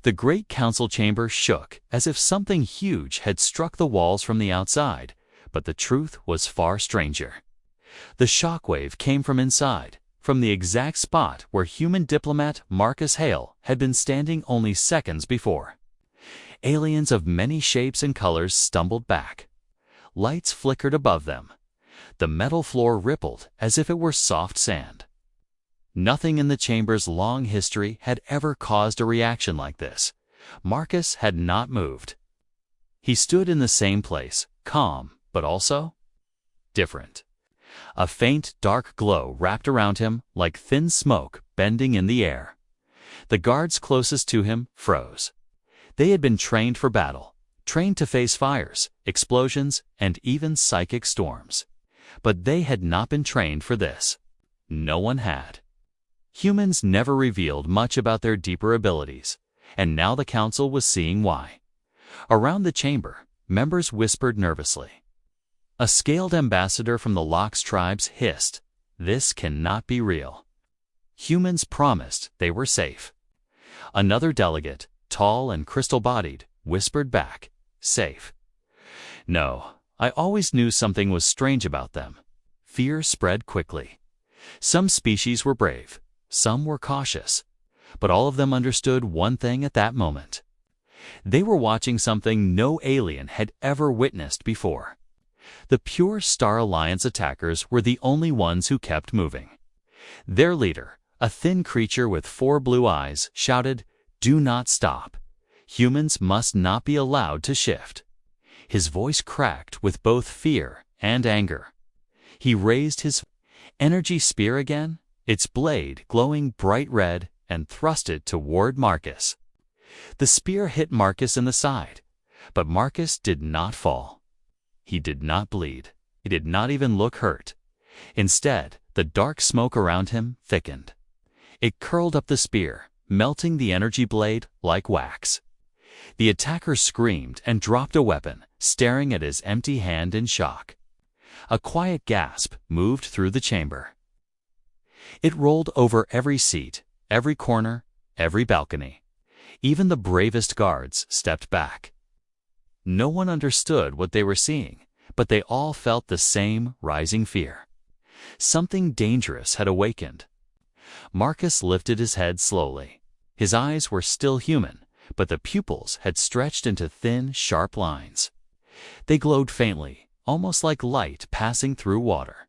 The great council chamber shook as if something huge had struck the walls from the outside, but the truth was far stranger. The shockwave came from inside, from the exact spot where human diplomat Marcus Hale had been standing only seconds before. Aliens of many shapes and colors stumbled back. Lights flickered above them. The metal floor rippled as if it were soft sand. Nothing in the chamber's long history had ever caused a reaction like this. Marcus had not moved. He stood in the same place, calm, but also different. A faint, dark glow wrapped around him like thin smoke bending in the air. The guards closest to him froze. They had been trained for battle, trained to face fires, explosions, and even psychic storms. But they had not been trained for this. No one had. Humans never revealed much about their deeper abilities, and now the council was seeing why. Around the chamber, members whispered nervously. A scaled ambassador from the Lox tribes hissed, "This cannot be real." Humans promised they were safe. Another delegate, tall and crystal-bodied, whispered back, "Safe." No, I always knew something was strange about them. Fear spread quickly. Some species were brave, some were cautious, but all of them understood one thing at that moment. They were watching something no alien had ever witnessed before. The pure Star Alliance attackers were the only ones who kept moving. Their leader, a thin creature with 4 blue eyes, shouted, "Do not stop. Humans must not be allowed to shift." His voice cracked with both fear and anger. He raised his energy spear again, its blade glowing bright red, and thrust it toward Marcus. The spear hit Marcus in the side, but Marcus did not fall. He did not bleed. He did not even look hurt. Instead, the dark smoke around him thickened. It curled up the spear, melting the energy blade like wax. The attacker screamed and dropped a weapon, staring at his empty hand in shock. A quiet gasp moved through the chamber. It rolled over every seat, every corner, every balcony. Even the bravest guards stepped back. No one understood what they were seeing, but they all felt the same rising fear. Something dangerous had awakened. Marcus lifted his head slowly. His eyes were still human, but the pupils had stretched into thin, sharp lines. They glowed faintly, almost like light passing through water.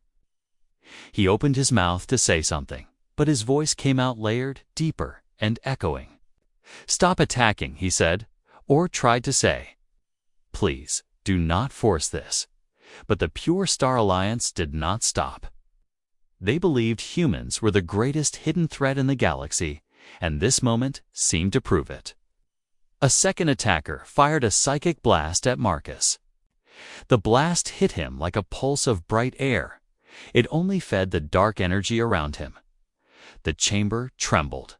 He opened his mouth to say something, but his voice came out layered, deeper, and echoing. "Stop attacking," he said, or tried to say. "Please, do not force this." But the pure Star Alliance did not stop. They believed humans were the greatest hidden threat in the galaxy, and this moment seemed to prove it. A second attacker fired a psychic blast at Marcus. The blast hit him like a pulse of bright air. It only fed the dark energy around him. The chamber trembled.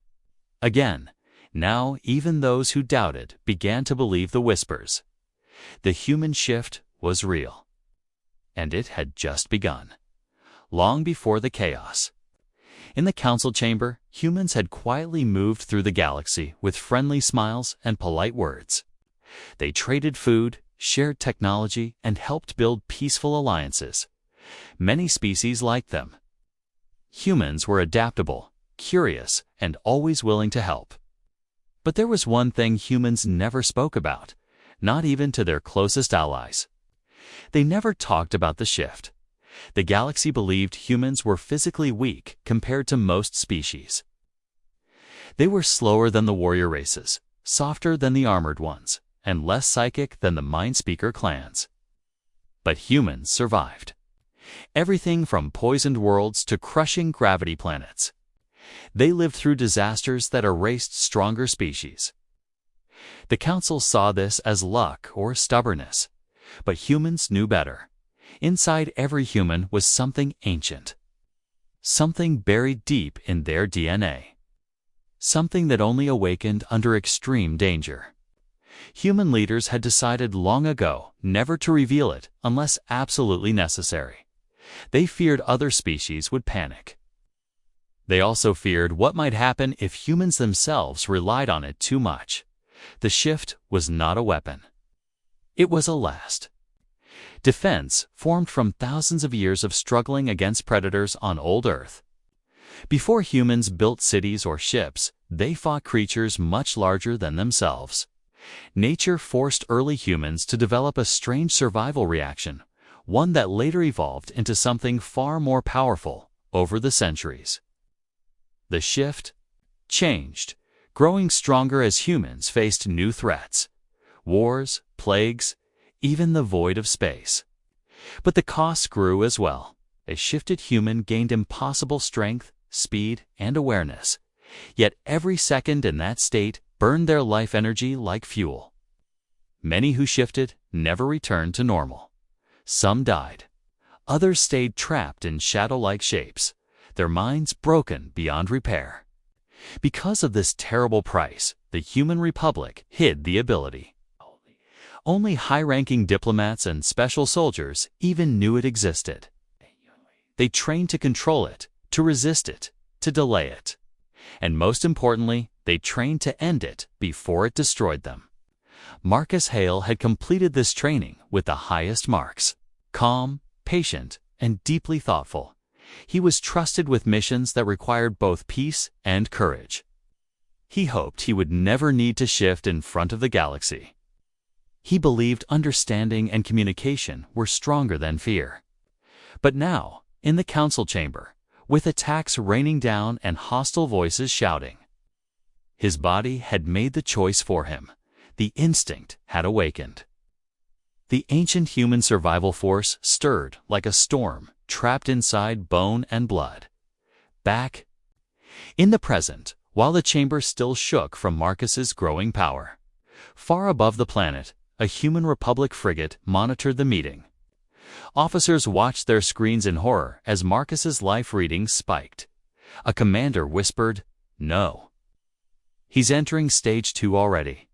Again, now even those who doubted began to believe the whispers. The human shift was real. And it had just begun. Long before the chaos. In the council chamber, humans had quietly moved through the galaxy with friendly smiles and polite words. They traded food, shared technology, and helped build peaceful alliances. Many species liked them. Humans were adaptable, curious, and always willing to help. But there was one thing humans never spoke about, not even to their closest allies. They never talked about the shift. The galaxy believed humans were physically weak compared to most species. They were slower than the warrior races, softer than the armored ones, and less psychic than the Mindspeaker clans. But humans survived. Everything from poisoned worlds to crushing gravity planets. They lived through disasters that erased stronger species. The Council saw this as luck or stubbornness, but humans knew better. Inside every human was something ancient. Something buried deep in their DNA. Something that only awakened under extreme danger. Human leaders had decided long ago never to reveal it unless absolutely necessary. They feared other species would panic. They also feared what might happen if humans themselves relied on it too much. The shift was not a weapon. It was a last defense formed from thousands of years of struggling against predators on old Earth. Before humans built cities or ships, they fought creatures much larger than themselves. Nature forced early humans to develop a strange survival reaction, one that later evolved into something far more powerful over the centuries. The shift changed, growing stronger as humans faced new threats: wars, plagues, even the void of space. But the costs grew as well. A shifted human gained impossible strength, speed, and awareness. Yet every second in that state burned their life energy like fuel. Many who shifted never returned to normal. Some died. Others stayed trapped in shadow-like shapes, their minds broken beyond repair. Because of this terrible price, the human republic hid the ability. Only high-ranking diplomats and special soldiers even knew it existed. They trained to control it, to resist it, to delay it. And most importantly, they trained to end it before it destroyed them. Marcus Hale had completed this training with the highest marks. Calm, patient, and deeply thoughtful, he was trusted with missions that required both peace and courage. He hoped he would never need to shift in front of the galaxy. He believed understanding and communication were stronger than fear. But now, in the council chamber, with attacks raining down and hostile voices shouting, his body had made the choice for him. The instinct had awakened. The ancient human survival force stirred like a storm trapped inside bone and blood. Back in the present, while the chamber still shook from Marcus's growing power. Far above the planet, a human republic frigate monitored the meeting. Officers watched their screens in horror as Marcus's life readings spiked. A commander whispered, "No. He's entering stage 2 already.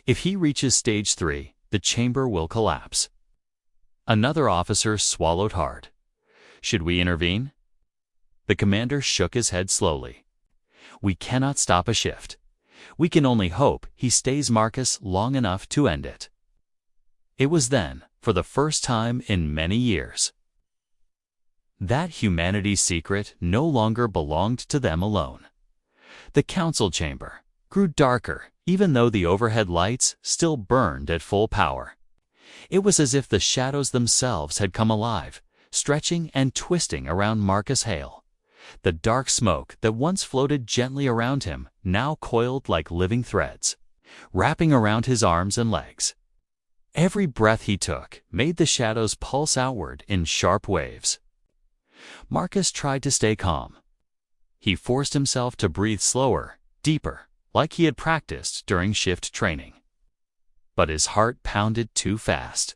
If he reaches stage 3, the chamber will collapse." Another officer swallowed hard. "Should we intervene?" The commander shook his head slowly. "We cannot stop a shift. We can only hope he stays Marcus long enough to end it." It was then, for the first time in many years, that humanity's secret no longer belonged to them alone. The council chamber grew darker, even though the overhead lights still burned at full power. It was as if the shadows themselves had come alive, stretching and twisting around Marcus Hale. The dark smoke that once floated gently around him now coiled like living threads, wrapping around his arms and legs. Every breath he took made the shadows pulse outward in sharp waves. Marcus tried to stay calm. He forced himself to breathe slower, deeper, like he had practiced during shift training. But his heart pounded too fast.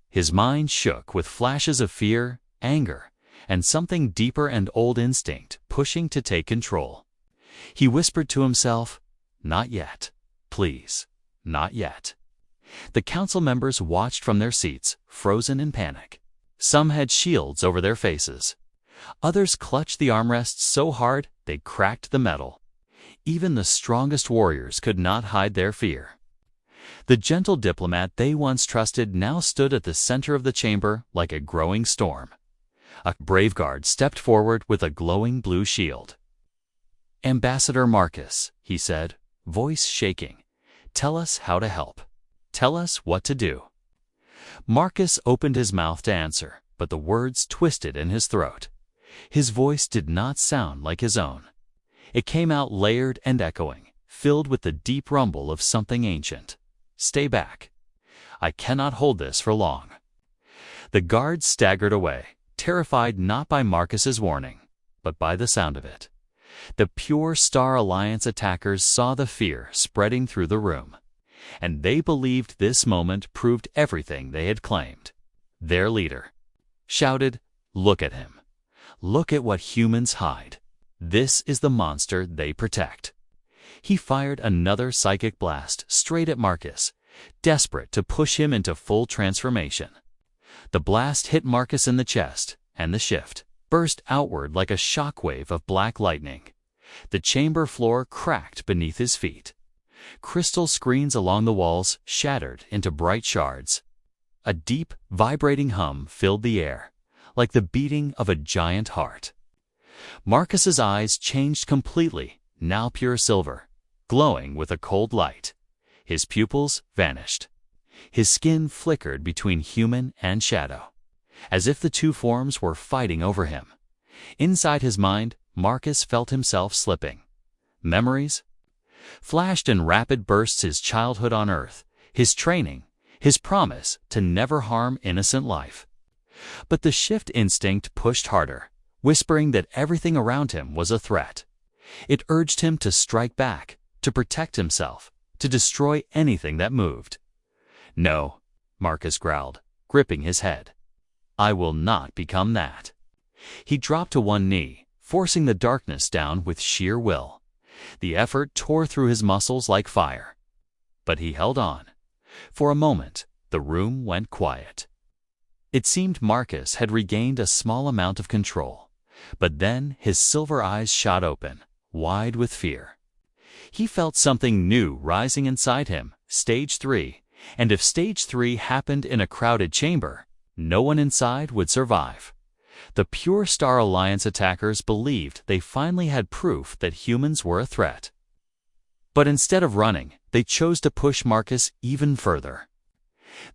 His mind shook with flashes of fear, anger, and something deeper and old instinct pushing to take control. He whispered to himself, "Not yet. Please, not yet." The council members watched from their seats, frozen in panic. Some had shields over their faces. Others clutched the armrests so hard they cracked the metal. Even the strongest warriors could not hide their fear. The gentle diplomat they once trusted now stood at the center of the chamber like a growing storm. A brave guard stepped forward with a glowing blue shield. "Ambassador Marcus," he said, voice shaking, "tell us how to help. Tell us what to do." Marcus opened his mouth to answer, but the words twisted in his throat. His voice did not sound like his own. It came out layered and echoing, filled with the deep rumble of something ancient. "Stay back. I cannot hold this for long." The guards staggered away, terrified not by Marcus's warning, but by the sound of it. The pure Star Alliance attackers saw the fear spreading through the room, and they believed this moment proved everything they had claimed. Their leader shouted, "Look at him. Look at what humans hide. This is the monster they protect." He fired another psychic blast straight at Marcus, desperate to push him into full transformation. The blast hit Marcus in the chest, and the shift burst outward like a shockwave of black lightning. The chamber floor cracked beneath his feet. Crystal screens along the walls shattered into bright shards. A deep, vibrating hum filled the air, like the beating of a giant heart. Marcus's eyes changed completely, now pure silver, glowing with a cold light. His pupils vanished. His skin flickered between human and shadow, as if the two forms were fighting over him. Inside his mind, Marcus felt himself slipping. Memories flashed in rapid bursts: his childhood on Earth, his training, his promise to never harm innocent life. But the shift instinct pushed harder, whispering that everything around him was a threat. It urged him to strike back, to protect himself, to destroy anything that moved. "No," Marcus growled, gripping his head. "I will not become that." He dropped to one knee, forcing the darkness down with sheer will. The effort tore through his muscles like fire. But he held on. For a moment, the room went quiet. It seemed Marcus had regained a small amount of control. But then his silver eyes shot open, wide with fear. He felt something new rising inside him, Stage 3, and if Stage 3 happened in a crowded chamber, no one inside would survive. The Pure Star Alliance attackers believed they finally had proof that humans were a threat. But instead of running, they chose to push Marcus even further.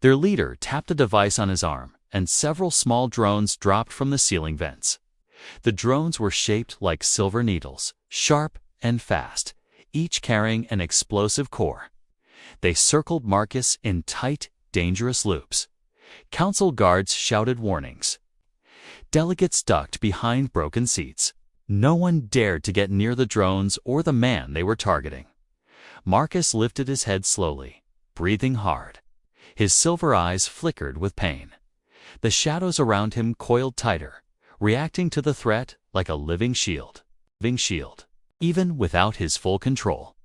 Their leader tapped a device on his arm, and several small drones dropped from the ceiling vents. The drones were shaped like silver needles, sharp and fast, each carrying an explosive core. They circled Marcus in tight, dangerous loops. Council guards shouted warnings. Delegates ducked behind broken seats. No one dared to get near the drones or the man they were targeting. Marcus lifted his head slowly, breathing hard. His silver eyes flickered with pain. The shadows around him coiled tighter, reacting to the threat like a living shield. Even without his full control.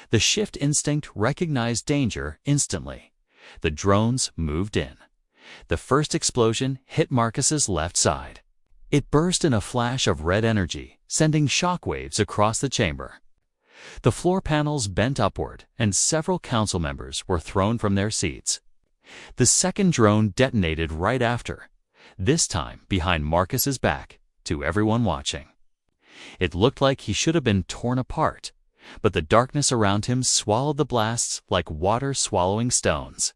The shift instinct recognized danger instantly. The drones moved in. The first explosion hit Marcus's left side. It burst in a flash of red energy, sending shockwaves across the chamber. The floor panels bent upward, and several council members were thrown from their seats. The second drone detonated right after, this time behind Marcus's back, to everyone watching. It looked like he should have been torn apart, but the darkness around him swallowed the blasts like water swallowing stones.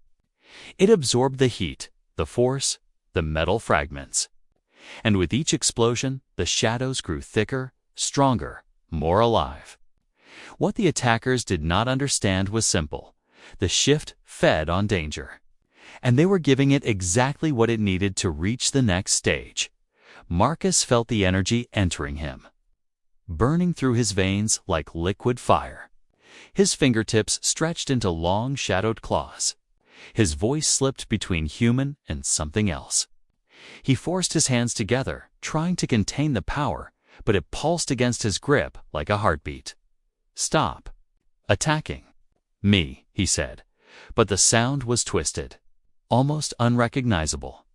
It absorbed the heat, the force, the metal fragments. And with each explosion, the shadows grew thicker, stronger, more alive. What the attackers did not understand was simple. The shift fed on danger. And they were giving it exactly what it needed to reach the next stage. Marcus felt the energy entering him, burning through his veins like liquid fire. His fingertips stretched into long, shadowed claws. His voice slipped between human and something else. He forced his hands together, trying to contain the power, but it pulsed against his grip like a heartbeat. "Stop attacking me," he said, but the sound was twisted, almost unrecognizable.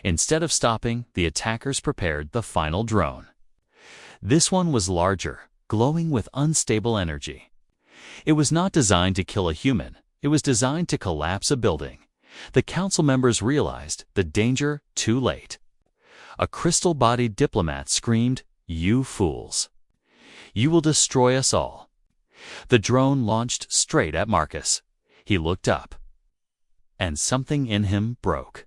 Instead of stopping, the attackers prepared the final drone. This one was larger, glowing with unstable energy. It was not designed to kill a human. It was designed to collapse a building. The council members realized the danger too late. A crystal-bodied diplomat screamed, "You fools! You will destroy us all." The drone launched straight at Marcus. He looked up, and something in him broke.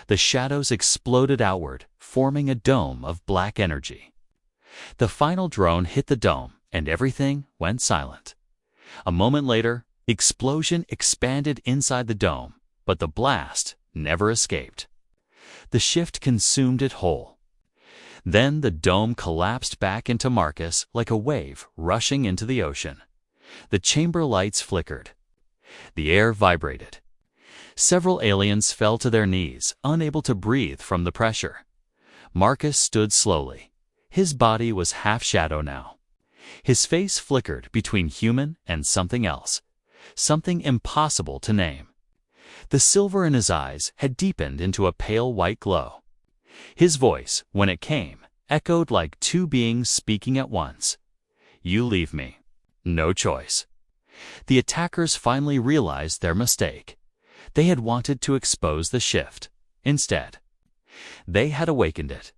The shadows exploded outward, forming a dome of black energy. The final drone hit the dome, and everything went silent. A moment later, the explosion expanded inside the dome, but the blast never escaped. The shift consumed it whole. Then the dome collapsed back into Marcus like a wave rushing into the ocean. The chamber lights flickered. The air vibrated. Several aliens fell to their knees, unable to breathe from the pressure. Marcus stood slowly. His body was half shadow now. His face flickered between human and something else, something impossible to name. The silver in his eyes had deepened into a pale white glow. His voice, when it came, echoed like two beings speaking at once. "You leave me. No choice." The attackers finally realized their mistake. They had wanted to expose the shift. Instead, they had awakened it.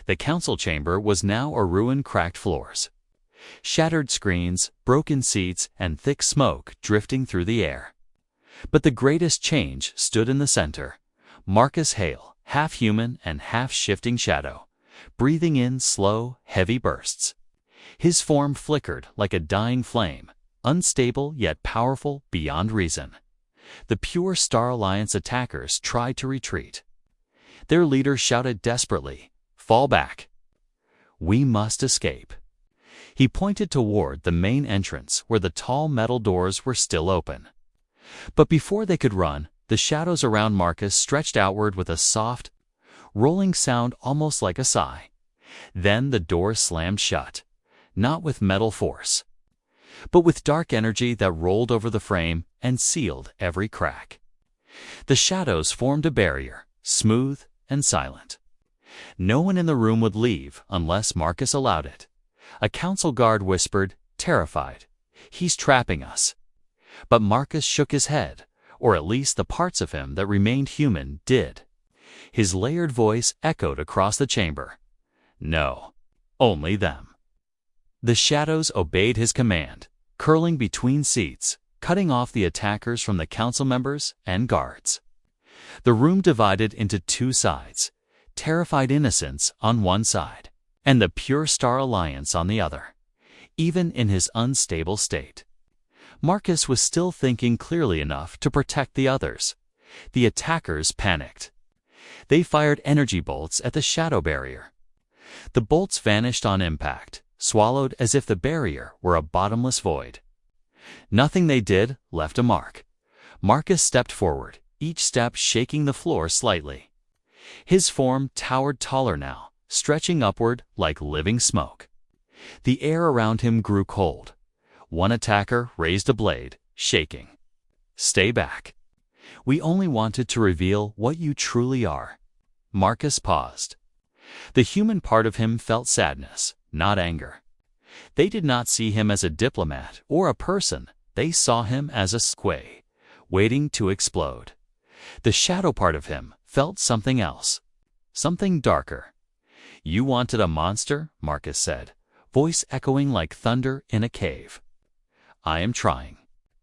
The council chamber was now a ruin, cracked floors, shattered screens, broken seats, and thick smoke drifting through the air. But the greatest change stood in the center. Marcus Hale, half human and half shifting shadow, breathing in slow, heavy bursts. His form flickered like a dying flame, unstable yet powerful beyond reason. The pure Star Alliance attackers tried to retreat. Their leader shouted desperately, "Fall back! We must escape." He pointed toward the main entrance where the tall metal doors were still open. But before they could run, the shadows around Marcus stretched outward with a soft, rolling sound almost like a sigh. Then the doors slammed shut, not with metal force, but with dark energy that rolled over the frame and sealed every crack. The shadows formed a barrier, smooth and silent. No one in the room would leave unless Marcus allowed it. A council guard whispered, terrified, "He's trapping us." But Marcus shook his head, or at least the parts of him that remained human did. His layered voice echoed across the chamber. "No, only them." The shadows obeyed his command, curling between seats, cutting off the attackers from the council members and guards. The room divided into two sides, terrified innocents on one side, and the pure Star Alliance on the other. Even in his unstable state, Marcus was still thinking clearly enough to protect the others. The attackers panicked. They fired energy bolts at the shadow barrier. The bolts vanished on impact, swallowed as if the barrier were a bottomless void. Nothing they did left a mark. Marcus stepped forward, each step shaking the floor slightly. His form towered taller now, stretching upward like living smoke. The air around him grew cold. One attacker raised a blade, shaking. "Stay back. We only wanted to reveal what you truly are." Marcus paused. The human part of him felt sadness, not anger. They did not see him as a diplomat or a person. They saw him as a squay, waiting to explode. The shadow part of him felt something else, something darker. "You wanted a monster," Marcus said, voice echoing like thunder in a cave. "I am trying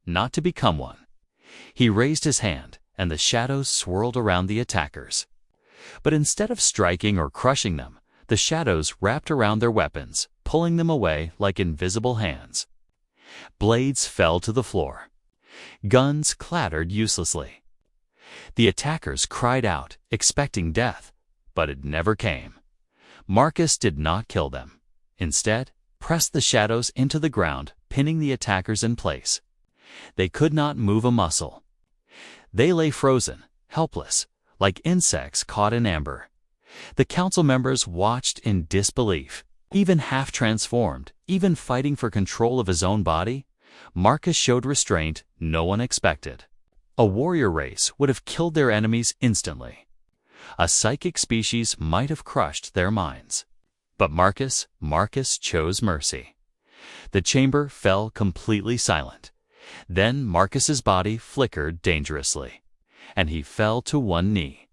not to become one." He raised his hand, and the shadows swirled around the attackers. But instead of striking or crushing them, the shadows wrapped around their weapons, pulling them away like invisible hands. Blades fell to the floor. Guns clattered uselessly. The attackers cried out, expecting death, but it never came. Marcus did not kill them. Instead, pressed the shadows into the ground, pinning the attackers in place. They could not move a muscle. They lay frozen, helpless, like insects caught in amber. The council members watched in disbelief. Even half transformed, even fighting for control of his own body, Marcus showed restraint no one expected. A warrior race would have killed their enemies instantly. A psychic species might have crushed their minds. But Marcus chose mercy. The chamber fell completely silent. Then Marcus's body flickered dangerously, and he fell to one knee.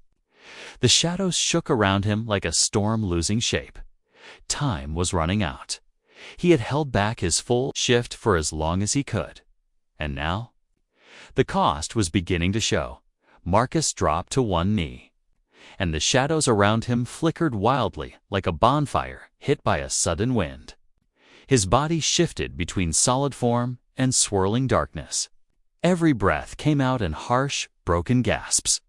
The shadows shook around him like a storm losing shape. Time was running out. He had held back his full shift for as long as he could. And now? The cost was beginning to show. Marcus dropped to one knee, and the shadows around him flickered wildly like a bonfire hit by a sudden wind. His body shifted between solid form and swirling darkness. Every breath came out in harsh, broken gasps.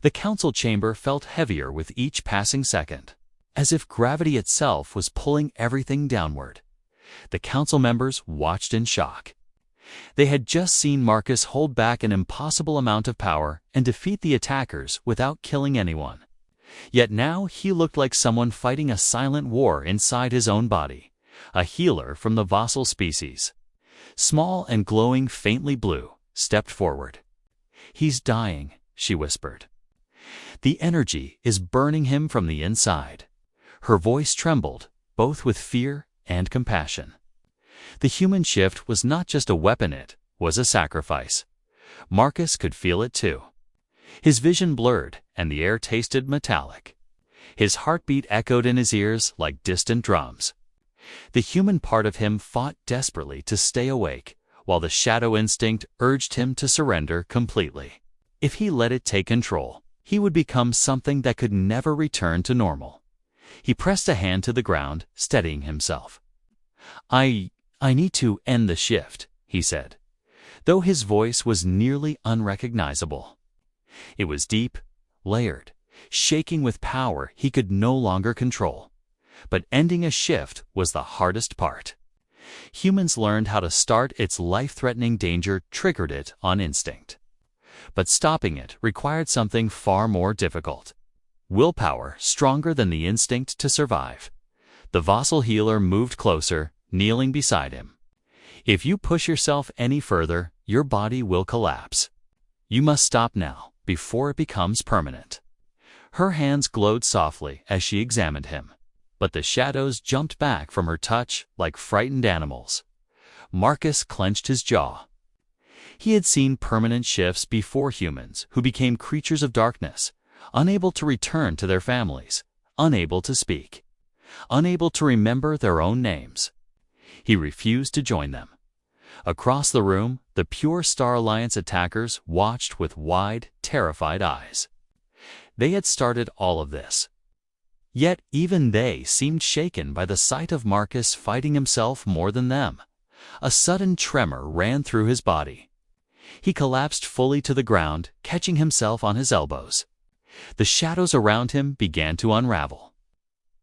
The council chamber felt heavier with each passing second, as if gravity itself was pulling everything downward. The council members watched in shock. They had just seen Marcus hold back an impossible amount of power and defeat the attackers without killing anyone. Yet now he looked like someone fighting a silent war inside his own body, a healer from the Vassal species. Small and glowing faintly blue, stepped forward. "He's dying," she whispered. "The energy is burning him from the inside." Her voice trembled, both with fear and compassion. The human shift was not just a weapon, it was a sacrifice. Marcus could feel it too. His vision blurred, and the air tasted metallic. His heartbeat echoed in his ears like distant drums. The human part of him fought desperately to stay awake, while the shadow instinct urged him to surrender completely. If he let it take control, he would become something that could never return to normal. He pressed a hand to the ground, steadying himself. I need to end the shift," he said, though his voice was nearly unrecognizable. It was deep, layered, shaking with power he could no longer control. But ending a shift was the hardest part. Humans learned how to start its life-threatening danger triggered it on instinct. But stopping it required something far more difficult. Willpower stronger than the instinct to survive. The vassal healer moved closer, kneeling beside him. "If you push yourself any further, your body will collapse. You must stop now, before it becomes permanent." Her hands glowed softly as she examined him, but the shadows jumped back from her touch like frightened animals. Marcus clenched his jaw. He had seen permanent shifts before humans who became creatures of darkness, unable to return to their families, unable to speak, unable to remember their own names. He refused to join them. Across the room, the Pure Star Alliance attackers watched with wide, terrified eyes. They had started all of this. Yet even they seemed shaken by the sight of Marcus fighting himself more than them. A sudden tremor ran through his body. He collapsed fully to the ground, catching himself on his elbows. The shadows around him began to unravel,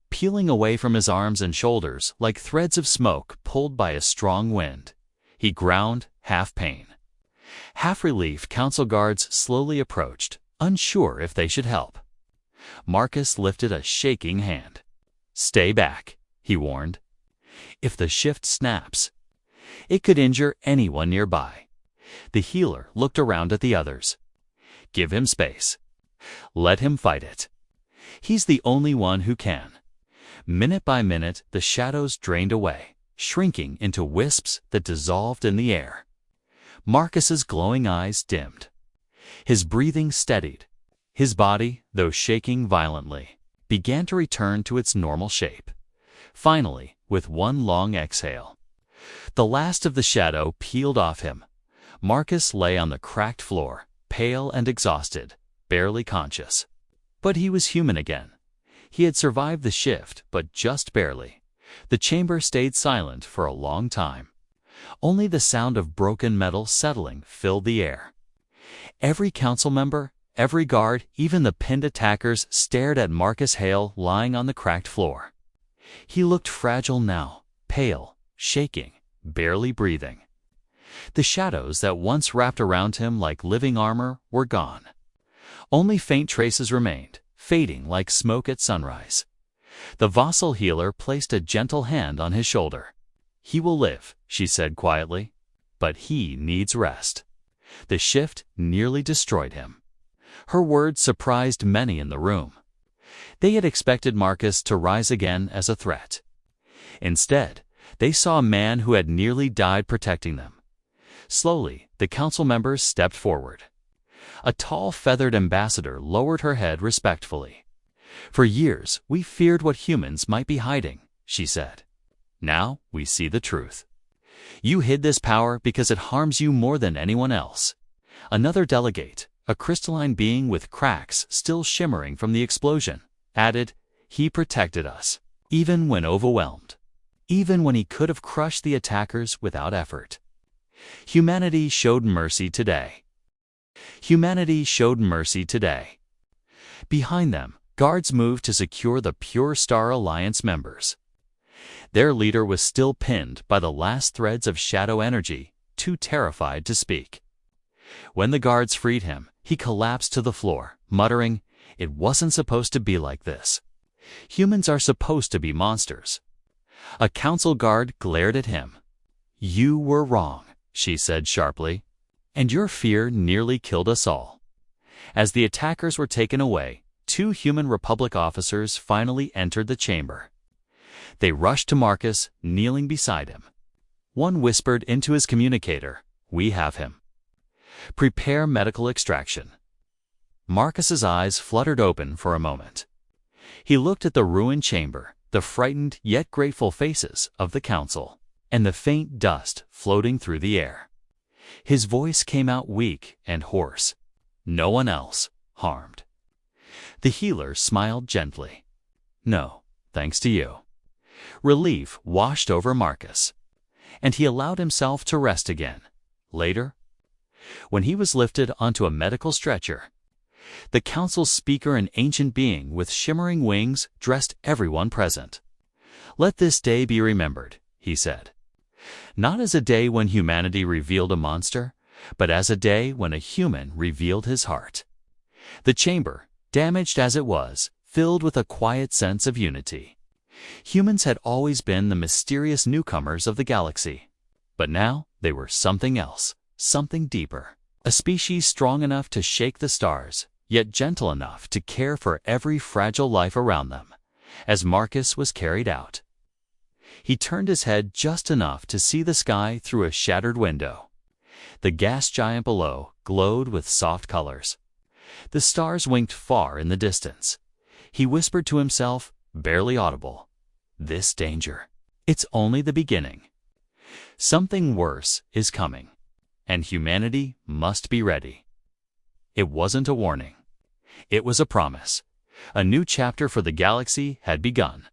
peeling away from his arms and shoulders like threads of smoke pulled by a strong wind. He ground, half pain. Half relief, council guards slowly approached, unsure if they should help. Marcus lifted a shaking hand. "Stay back," he warned. "If the shift snaps, it could injure anyone nearby." The healer looked around at the others. "Give him space. Let him fight it. He's the only one who can." Minute by minute, the shadows drained away, shrinking into wisps that dissolved in the air. Marcus's glowing eyes dimmed. His breathing steadied. His body, though shaking violently, began to return to its normal shape. Finally, with one long exhale, the last of the shadow peeled off him. Marcus lay on the cracked floor, pale and exhausted, barely conscious. But he was human again. He had survived the shift, but just barely. The chamber stayed silent for a long time. Only the sound of broken metal settling filled the air. Every council member, every guard, even the pinned attackers stared at Marcus Hale lying on the cracked floor. He looked fragile now, pale, shaking, barely breathing. The shadows that once wrapped around him like living armor were gone. Only faint traces remained, fading like smoke at sunrise. The vassal healer placed a gentle hand on his shoulder. "He will live," she said quietly, "but he needs rest." The shift nearly destroyed him. Her words surprised many in the room. They had expected Marcus to rise again as a threat. Instead, they saw a man who had nearly died protecting them. Slowly, the council members stepped forward. A tall, feathered ambassador lowered her head respectfully. "For years, we feared what humans might be hiding," she said. "Now we see the truth. You hid this power because it harms you more than anyone else." Another delegate, a crystalline being with cracks still shimmering from the explosion, added, "He protected us, even when overwhelmed, even when he could have crushed the attackers without effort. Humanity showed mercy today. Humanity showed mercy today." Behind them, guards moved to secure the Pure Star Alliance members. Their leader was still pinned by the last threads of shadow energy, too terrified to speak. When the guards freed him, he collapsed to the floor, muttering, "It wasn't supposed to be like this. Humans are supposed to be monsters." A council guard glared at him. "You were wrong," she said sharply, "and your fear nearly killed us all." As the attackers were taken away, 2 Human Republic officers finally entered the chamber. They rushed to Marcus, kneeling beside him. One whispered into his communicator, We have him. Prepare medical extraction. Marcus's eyes fluttered open for a moment. He looked at the ruined chamber, the frightened yet grateful faces of the council, and the faint dust floating through the air. His voice came out weak and hoarse. No one else harmed. The healer smiled gently. No, thanks to you. Relief washed over Marcus, and he allowed himself to rest again. Later, when he was lifted onto a medical stretcher, the council's speaker, an ancient being with shimmering wings, dressed everyone present. Let this day be remembered, he said. Not as a day when humanity revealed a monster, but as a day when a human revealed his heart. The chamber, damaged as it was, filled with a quiet sense of unity. Humans had always been the mysterious newcomers of the galaxy, but now they were something else, something deeper. A species strong enough to shake the stars, yet gentle enough to care for every fragile life around them, as Marcus was carried out. He turned his head just enough to see the sky through a shattered window. The gas giant below glowed with soft colors. The stars winked far in the distance. He whispered to himself, barely audible, "This danger, it's only the beginning. Something worse is coming, and humanity must be ready." It wasn't a warning. It was a promise. A new chapter for the galaxy had begun.